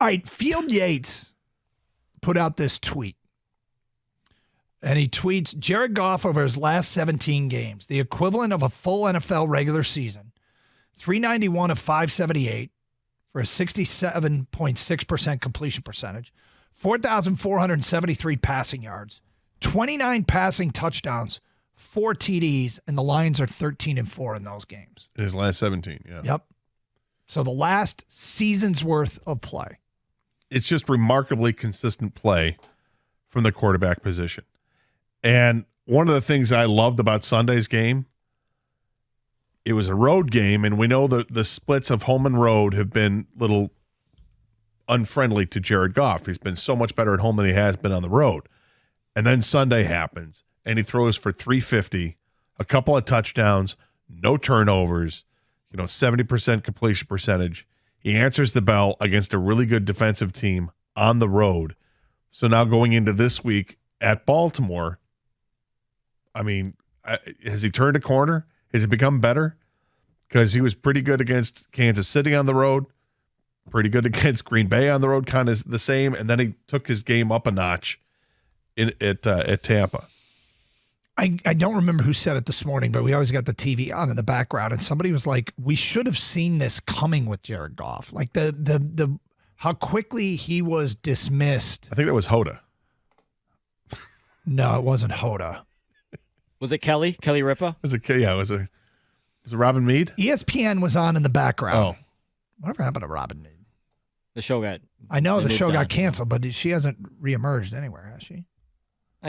All right, Field Yates put out this tweet. And he tweets, Jared Goff over his last 17 games, the equivalent of a full NFL regular season, 391 of 578 for a 67.6% completion percentage, 4,473 passing yards, 29 passing touchdowns, 4 TDs, and the Lions are 13-4 in those games. His last 17, yeah. Yep. So the last season's worth of play. It's just remarkably consistent play from the quarterback position. And one of the things I loved about Sunday's game, it was a road game, and we know that the splits of home and road have been little unfriendly to Jared Goff. He's been so much better at home than he has been on the road. And then Sunday happens, and he throws for 350, a couple of touchdowns, no turnovers, 70% completion percentage. He answers the bell against a really good defensive team on the road. So now going into this week at Baltimore, I mean, has he turned a corner? Has he become better? Because he was pretty good against Kansas City on the road, pretty good against Green Bay on the road, kind of the same, and then he took his game up a notch at Tampa. I don't remember who said it this morning, but we always got the TV on in the background, and somebody was like, we should have seen this coming with Jared Goff. Like the how quickly he was dismissed. I think that was Hoda. No, it wasn't Hoda. Was it Kelly? Kelly Ripa? Was it Robin Meade? ESPN was on in the background. Oh. Whatever happened to Robin Meade? The show got... I know the show got canceled, but she hasn't reemerged anywhere, has she?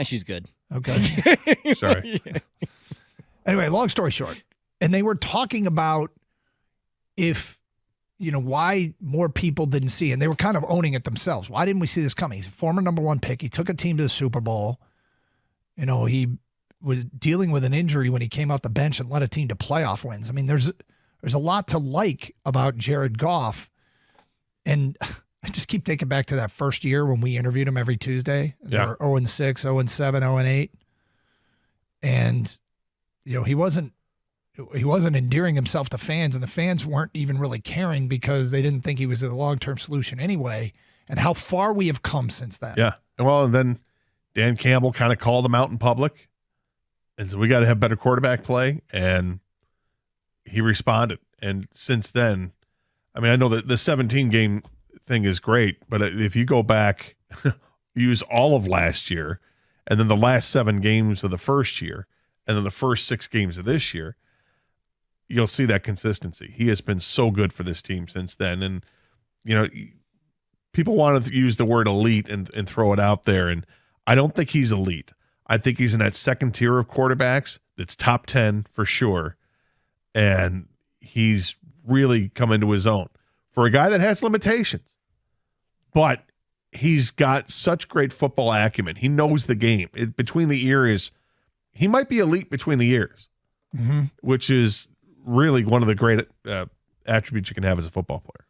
She's good. Okay. Sorry. Anyway, long story short, and they were talking about why more people didn't see, and they were kind of owning it themselves. Why didn't we see this coming? He's a former number 1 pick. He took a team to the Super Bowl. He was dealing with an injury when he came off the bench and led a team to playoff wins. I mean, there's a lot to like about Jared Goff. And I just keep thinking back to that first year when we interviewed him every Tuesday. Yeah. They were 0-6, 0-7, 0-8. And, he wasn't endearing himself to fans, and the fans weren't even really caring because they didn't think he was a long-term solution anyway. And how far we have come since then. Yeah. And then Dan Campbell kind of called him out in public and said, we got to have better quarterback play. And he responded. And since then, I mean, I know that the 17-game thing is great, but if you go back, use all of last year, and then the last 7 games of the first year, and then the first 6 games of this year, you'll see that consistency. He has been so good for this team since then. And, people want to use the word elite and throw it out there, and I don't think he's elite. I think he's in that second tier of quarterbacks that's top 10 for sure, and he's really come into his own for a guy that has limitations. But he's got such great football acumen. He knows the game. Between the ears, he might be elite between the ears, which is really one of the great attributes you can have as a football player.